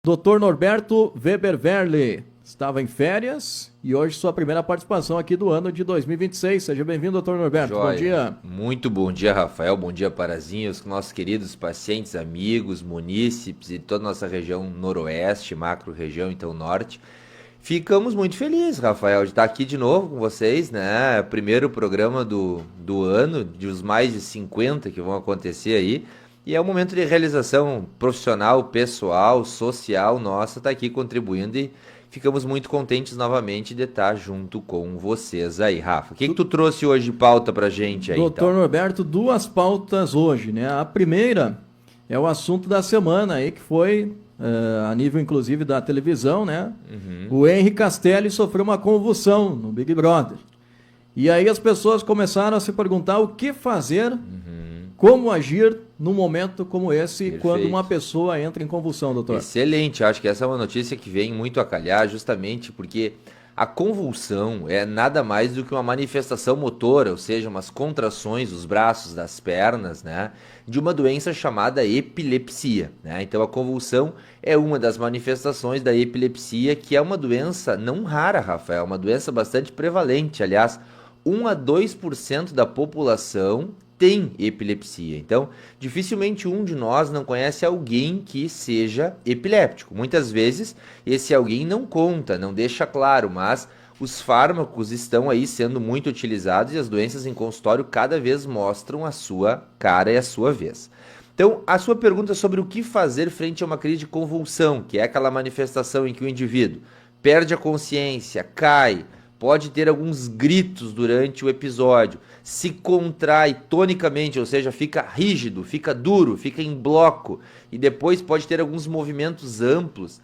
Dr. Norberto Weber-Verle estava em férias e hoje sua primeira participação aqui do ano de 2026. Seja bem-vindo, Dr. Norberto. Joia. Bom dia. Muito bom dia, Rafael. Bom dia, Parazinho, os nossos queridos pacientes, amigos, munícipes e toda a nossa região noroeste, macro-região, então norte. Ficamos muito felizes, Rafael, de estar aqui de novo com vocês, né? Primeiro programa do ano, dos mais de 50 que vão acontecer aí. E é um momento de realização profissional, pessoal, social nossa, tá aqui contribuindo e ficamos muito contentes novamente de estar junto com vocês aí, Rafa. O que tu trouxe hoje de pauta pra gente aí, Doutor Norberto, duas pautas hoje, né? A primeira é o assunto da semana aí, que foi, a nível inclusive da televisão, né? O Henry Castelli sofreu uma convulsão no Big Brother. E aí as pessoas começaram a se perguntar o que fazer, como agir num momento como esse, Perfeito. Quando uma pessoa entra em convulsão, doutor. Excelente, acho que essa é uma notícia que vem muito a calhar, justamente porque a convulsão é nada mais do que uma manifestação motora, ou seja, umas contrações dos braços, das pernas, né, de uma doença chamada epilepsia, né? Então a convulsão é uma das manifestações da epilepsia, que é uma doença não rara, Rafael, uma doença bastante prevalente, aliás, 1 a 2% da população tem epilepsia. Então, dificilmente um de nós não conhece alguém que seja epiléptico. Muitas vezes, esse alguém não conta, não deixa claro, mas os fármacos estão aí sendo muito utilizados e as doenças em consultório cada vez mostram a sua cara e a sua vez. Então, a sua pergunta sobre o que fazer frente a uma crise de convulsão, que é aquela manifestação em que o indivíduo perde a consciência, cai, pode ter alguns gritos durante o episódio, se contrai tonicamente, ou seja, fica rígido, fica duro, fica em bloco e depois pode ter alguns movimentos amplos.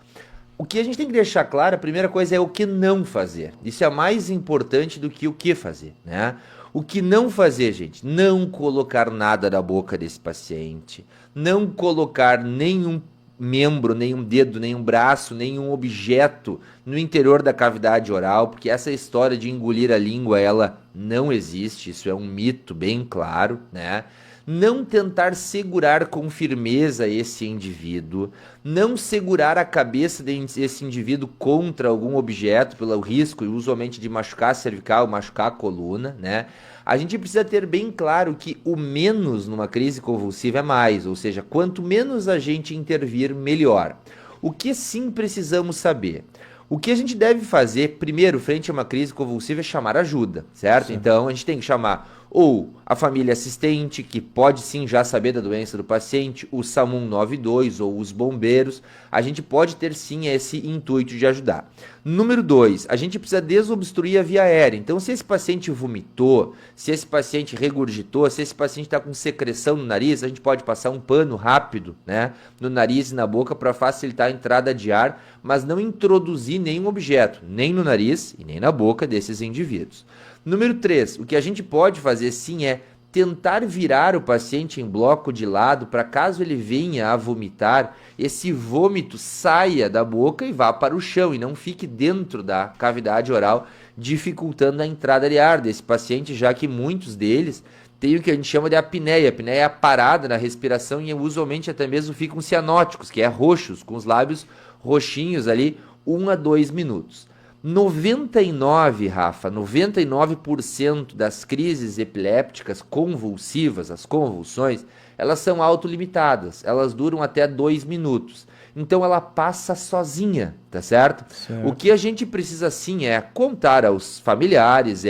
O que a gente tem que deixar claro, a primeira coisa é o que não fazer. Isso é mais importante do que o que fazer, né? O que não fazer, gente, não colocar nada na boca desse paciente, não colocar nenhum membro, nenhum dedo, nenhum braço, nenhum objeto no interior da cavidade oral, porque essa história de engolir a língua, ela não existe, isso é um mito bem claro, né? Não tentar segurar com firmeza esse indivíduo, não segurar a cabeça desse indivíduo contra algum objeto pelo risco, usualmente de machucar a cervical, machucar a coluna, né? A gente precisa ter bem claro que o menos numa crise convulsiva é mais, ou seja, quanto menos a gente intervir, melhor. O que sim precisamos saber? O que a gente deve fazer, primeiro, frente a uma crise convulsiva, é chamar ajuda, certo? Sim. Então, a gente tem que chamar ou a família assistente, que pode sim já saber da doença do paciente, o SAMU 192 ou os bombeiros. A gente pode ter sim esse intuito de ajudar. Número 2, a gente precisa desobstruir a via aérea. Então, se esse paciente vomitou, se esse paciente regurgitou, se esse paciente está com secreção no nariz, a gente pode passar um pano rápido, né, no nariz e na boca para facilitar a entrada de ar, mas não introduzir nenhum objeto, nem no nariz e nem na boca desses indivíduos. Número 3, o que a gente pode fazer sim é tentar virar o paciente em bloco de lado para caso ele venha a vomitar, esse vômito saia da boca e vá para o chão e não fique dentro da cavidade oral, dificultando a entrada de ar desse paciente, já que muitos deles têm o que a gente chama de apneia. A apneia é a parada na respiração e usualmente até mesmo ficam cianóticos, que é roxos, com os lábios roxinhos ali, 1 a 2 minutos. 99% das crises epilépticas convulsivas, as convulsões, elas são autolimitadas, elas duram até 2 minutos. Então ela passa sozinha, tá certo? O que a gente precisa sim é contar aos familiares,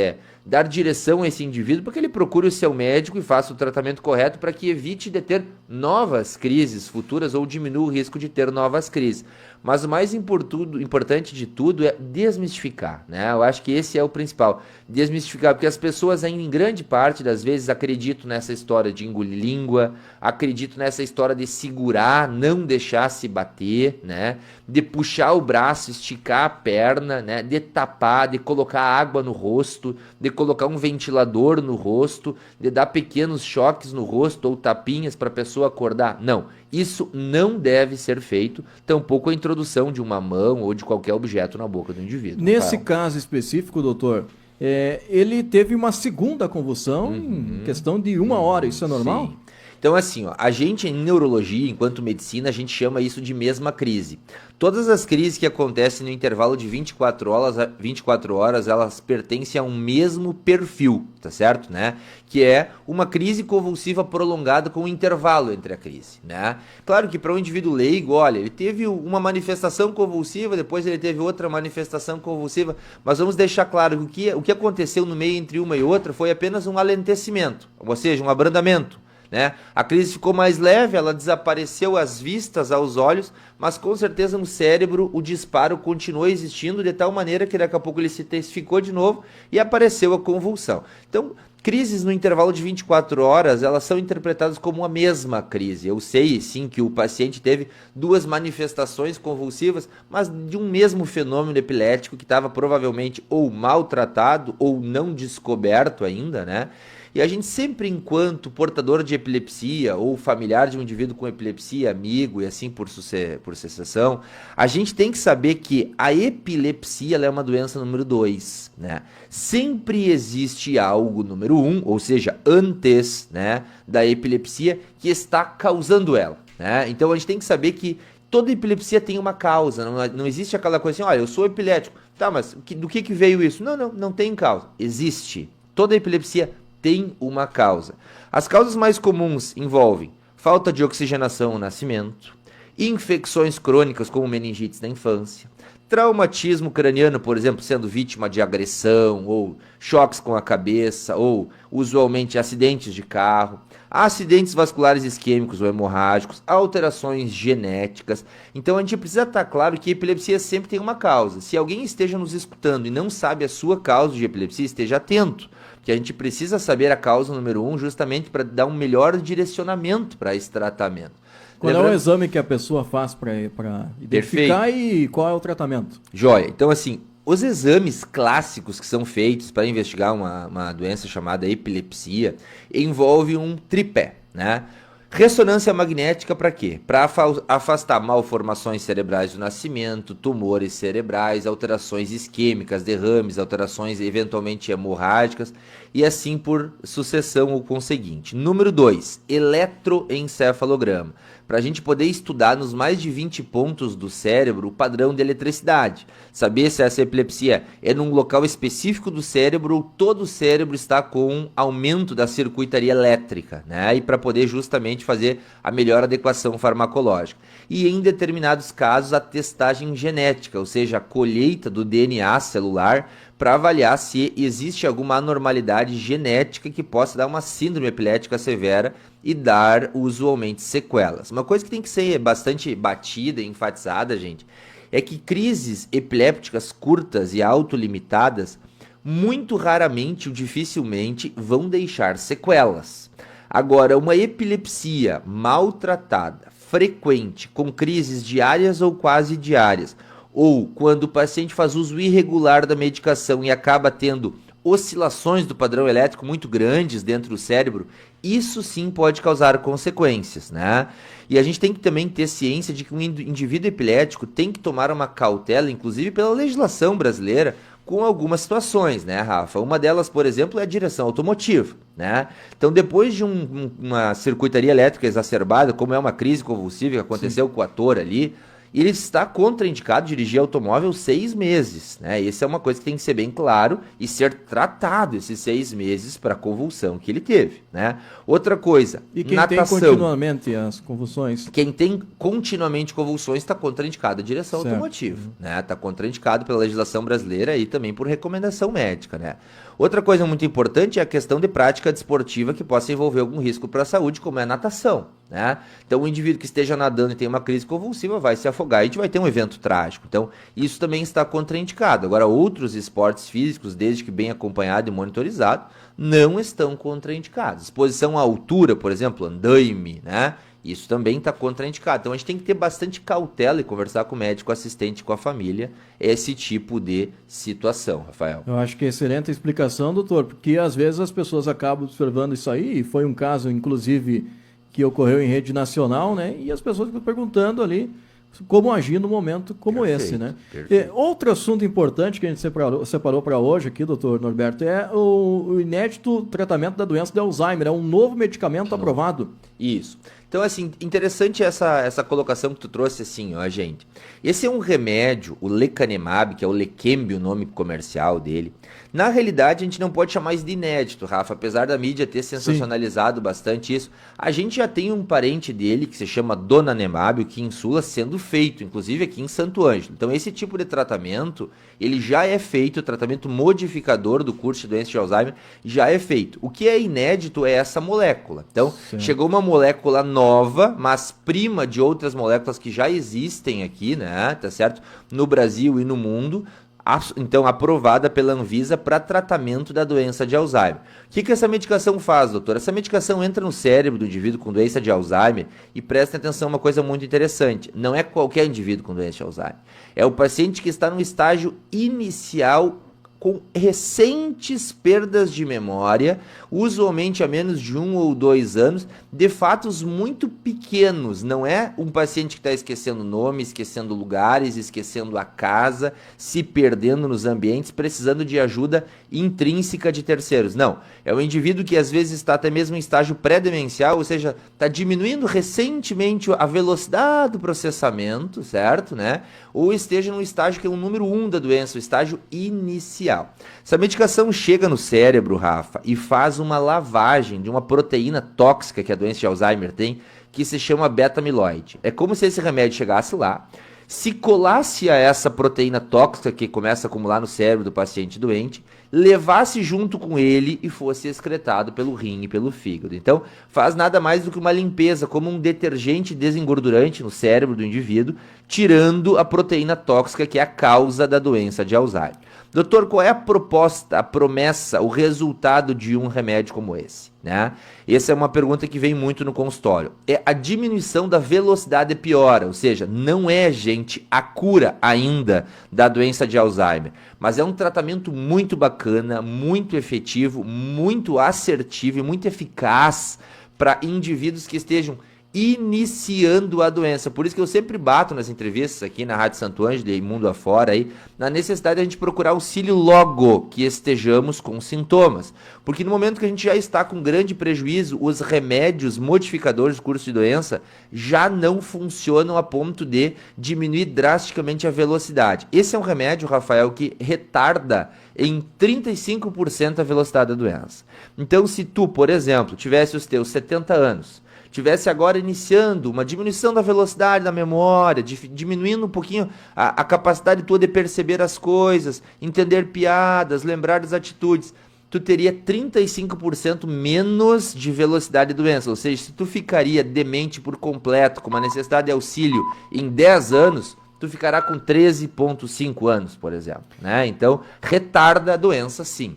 dar direção a esse indivíduo para que ele procure o seu médico e faça o tratamento correto para que evite de ter novas crises futuras ou diminua o risco de ter novas crises. Mas o mais importante de tudo é desmistificar, né? Eu acho que esse é o principal, desmistificar, porque as pessoas ainda em grande parte das vezes acreditam nessa história de engolir língua, acreditam nessa história de segurar, não deixar se bater, né? De puxar o braço, esticar a perna, né? De tapar, de colocar água no rosto, de colocar um ventilador no rosto, de dar pequenos choques no rosto ou tapinhas para a pessoa acordar. Não, isso não deve ser feito, tampouco a introdução de uma mão ou de qualquer objeto na boca do indivíduo. Nesse caso específico, doutor, ele teve uma segunda convulsão em questão de 1 hora, isso é normal? Sim. Então, assim, ó, a gente em neurologia, enquanto medicina, a gente chama isso de mesma crise. Todas as crises que acontecem no intervalo de 24 horas, elas pertencem a um mesmo perfil, tá certo, né? Que é uma crise convulsiva prolongada com um intervalo entre a crise, né? Claro que para um indivíduo leigo, olha, ele teve uma manifestação convulsiva, depois ele teve outra manifestação convulsiva, mas vamos deixar claro que o que aconteceu no meio entre uma e outra foi apenas um alentecimento, ou seja, um abrandamento. Né? A crise ficou mais leve, ela desapareceu às vistas, aos olhos, mas com certeza no cérebro o disparo continuou existindo de tal maneira que daqui a pouco ele se intensificou de novo e apareceu a convulsão. Então, crises no intervalo de 24 horas, elas são interpretadas como a mesma crise. Eu sei sim que o paciente teve duas manifestações convulsivas, mas de um mesmo fenômeno epilético que estava provavelmente ou maltratado ou não descoberto ainda, né? E a gente sempre, enquanto portador de epilepsia ou familiar de um indivíduo com epilepsia, amigo e assim por sucessão, a gente tem que saber que a epilepsia ela é uma doença número 2, né? Sempre existe algo número 1, ou seja, antes, né, da epilepsia que está causando ela, né? Então a gente tem que saber que toda epilepsia tem uma causa, não existe aquela coisa assim, olha, eu sou epilético, tá, mas do que veio isso? Não tem causa, existe. Toda epilepsia tem uma causa. As causas mais comuns envolvem falta de oxigenação no nascimento, infecções crônicas como meningites na infância, traumatismo craniano, por exemplo, sendo vítima de agressão ou choques com a cabeça ou usualmente acidentes de carro, acidentes vasculares isquêmicos ou hemorrágicos, alterações genéticas. Então a gente precisa estar claro que a epilepsia sempre tem uma causa. Se alguém esteja nos escutando e não sabe a sua causa de epilepsia, esteja atento, que a gente precisa saber a causa número 1 justamente para dar um melhor direcionamento para esse tratamento. Qual é o exame que a pessoa faz para identificar e qual é o tratamento? Joia. Então, assim, os exames clássicos que são feitos para investigar uma doença chamada epilepsia envolvem um tripé, né? Ressonância magnética para quê? Para afastar malformações cerebrais do nascimento, tumores cerebrais, alterações isquêmicas, derrames, alterações eventualmente hemorrágicas e assim por sucessão ou conseguinte. Número 2, eletroencefalograma. Para a gente poder estudar nos mais de 20 pontos do cérebro o padrão de eletricidade. Saber se essa epilepsia é num local específico do cérebro ou todo o cérebro está com um aumento da circuitaria elétrica, né? E para poder justamente fazer a melhor adequação farmacológica. E em determinados casos a testagem genética, ou seja, a colheita do DNA celular para avaliar se existe alguma anormalidade genética que possa dar uma síndrome epilética severa e dar usualmente sequelas. Uma coisa que tem que ser bastante batida e enfatizada, gente, é que crises epilépticas curtas e autolimitadas muito raramente ou dificilmente vão deixar sequelas. Agora, uma epilepsia maltratada, frequente, com crises diárias ou quase diárias, ou quando o paciente faz uso irregular da medicação e acaba tendo oscilações do padrão elétrico muito grandes dentro do cérebro, isso sim pode causar consequências, né? E a gente tem que também ter ciência de que um indivíduo epilético tem que tomar uma cautela, inclusive pela legislação brasileira, com algumas situações, né, Rafa? Uma delas, por exemplo, é a direção automotiva, né? Então, depois de uma circuitaria elétrica exacerbada, como é uma crise convulsiva que aconteceu com o ator ali, ele está contraindicado dirigir automóvel 6 meses, né? Isso é uma coisa que tem que ser bem claro e ser tratado esses 6 meses para a convulsão que ele teve, né? Outra coisa, e quem natação. tem continuamente as convulsões? Quem tem continuamente convulsões está contraindicado a direção automotiva, né? Está contraindicado pela legislação brasileira e também por recomendação médica, né? Outra coisa muito importante é a questão de prática desportiva que possa envolver algum risco para a saúde, como é a natação, né? Então, o indivíduo que esteja nadando e tem uma crise convulsiva vai se afogar e a gente vai ter um evento trágico. Então, isso também está contraindicado. Agora, outros esportes físicos, desde que bem acompanhado e monitorizado, não estão contraindicados. Exposição à altura, por exemplo, andaime, né? Isso também está contraindicado. Então a gente tem que ter bastante cautela e conversar com o médico assistente, com a família, esse tipo de situação, Rafael. Eu acho que é excelente a explicação, doutor, porque às vezes as pessoas acabam observando isso aí, e foi um caso, inclusive, que ocorreu em rede nacional, né? E as pessoas ficam perguntando ali como agir no momento como esse, né? Outro assunto importante que a gente separou para hoje aqui, doutor Norberto, é o inédito tratamento da doença de Alzheimer. É um novo medicamento aprovado. Isso. Então, assim, interessante essa colocação que tu trouxe, assim, ó, gente. Esse é um remédio, o lecanemab, que é o Leqembi, o nome comercial dele. Na realidade, a gente não pode chamar isso de inédito, Rafa, apesar da mídia ter sensacionalizado bastante isso. A gente já tem um parente dele, que se chama donanemab, o Kinsula, sendo feito, inclusive aqui em Santo Ângelo. Então, esse tipo de tratamento, ele já é feito, o tratamento modificador do curso de doença de Alzheimer já é feito. O que é inédito é essa molécula. Então, chegou uma molécula nova, mas prima de outras moléculas que já existem aqui, né, tá certo? No Brasil e no mundo, então aprovada pela Anvisa para tratamento da doença de Alzheimer. O que essa medicação faz, doutor? Essa medicação entra no cérebro do indivíduo com doença de Alzheimer e prestem atenção uma coisa muito interessante, não é qualquer indivíduo com doença de Alzheimer, é o paciente que está no estágio inicial com recentes perdas de memória, usualmente há menos de 1 ou 2 anos, de fatos muito pequenos. Não é um paciente que está esquecendo nome, esquecendo lugares, esquecendo a casa, se perdendo nos ambientes, precisando de ajuda intrínseca de terceiros. Não, é um indivíduo que às vezes está até mesmo em estágio pré-demencial, ou seja, está diminuindo recentemente a velocidade do processamento, certo, né? Ou esteja no estágio que é o número 1 da doença, o estágio inicial. Essa medicação chega no cérebro, Rafa, e faz uma lavagem de uma proteína tóxica que a doença de Alzheimer tem, que se chama beta-amiloide. É como se esse remédio chegasse lá, se colasse a essa proteína tóxica que começa a acumular no cérebro do paciente doente, levasse junto com ele e fosse excretado pelo rim e pelo fígado. Então, faz nada mais do que uma limpeza, como um detergente desengordurante no cérebro do indivíduo, tirando a proteína tóxica que é a causa da doença de Alzheimer. Doutor, qual é a proposta, a promessa, o resultado de um remédio como esse, né? Essa é uma pergunta que vem muito no consultório. É a diminuição da velocidade piora, ou seja, não é, gente, a cura ainda da doença de Alzheimer, mas é um tratamento muito bacana, muito efetivo, muito assertivo e muito eficaz para indivíduos que estejam iniciando a doença. Por isso que eu sempre bato nas entrevistas aqui na Rádio Santo Ângelo e mundo afora aí, na necessidade de a gente procurar auxílio logo que estejamos com sintomas. Porque no momento que a gente já está com grande prejuízo, os remédios modificadores do curso de doença já não funcionam a ponto de diminuir drasticamente a velocidade. Esse é um remédio, Rafael, que retarda em 35% a velocidade da doença. Então, se tu, por exemplo, tivesse os teus 70 anos, tivesse agora iniciando uma diminuição da velocidade da memória, diminuindo um pouquinho a capacidade tua de perceber as coisas, entender piadas, lembrar das atitudes, tu teria 35% menos de velocidade de doença. Ou seja, se tu ficaria demente por completo, com uma necessidade de auxílio em 10 anos, tu ficará com 13,5 anos, por exemplo, né? Então, retarda a doença, sim.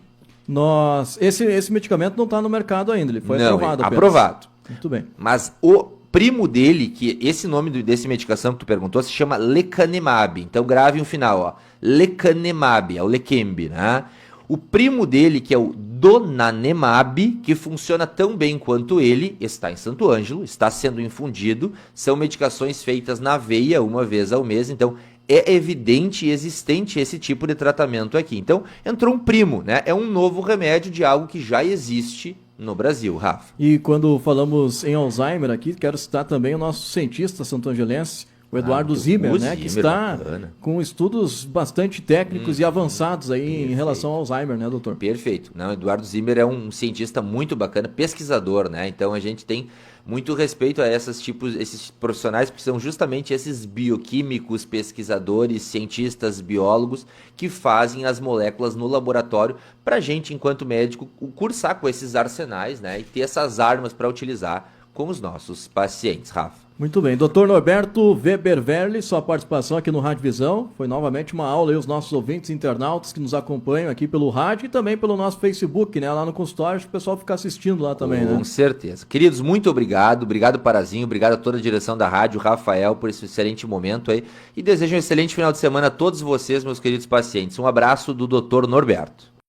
Esse medicamento não está no mercado ainda, ele foi aprovado. Aprovado. Muito bem. Mas o primo dele, que esse nome desse medicação que tu perguntou, se chama lecanemab. Então grave um final, ó. Lecanemab, é o Leqembi, né? O primo dele, que é o donanemab, que funciona tão bem quanto ele, está em Santo Ângelo, está sendo infundido. São medicações feitas na veia uma vez ao mês, então é evidente e existente esse tipo de tratamento aqui. Então entrou um primo, né? É um novo remédio de algo que já existe no Brasil, Rafa. E quando falamos em Alzheimer aqui, quero citar também o nosso cientista santo-angelense, o Eduardo Zimmer, né, que está com estudos bastante técnicos e avançados aí em relação ao Alzheimer, né, doutor? Perfeito. Não, Eduardo Zimmer é um cientista muito bacana, pesquisador, né? Então a gente tem muito respeito a esses profissionais que são justamente esses bioquímicos, pesquisadores, cientistas, biólogos que fazem as moléculas no laboratório para a gente, enquanto médico, cursar com esses arsenais, né, e ter essas armas para utilizar com os nossos pacientes, Rafa. Muito bem. Dr. Norberto Weber-Verli, sua participação aqui no Rádio Visão. Foi novamente uma aula aí, os nossos ouvintes internautas que nos acompanham aqui pelo rádio e também pelo nosso Facebook, né? Lá no consultório, acho que o pessoal fica assistindo lá também, né? Com certeza. Queridos, muito obrigado. Obrigado, Parazinho. Obrigado a toda a direção da rádio, Rafael, por esse excelente momento aí. E desejo um excelente final de semana a todos vocês, meus queridos pacientes. Um abraço do Dr. Norberto.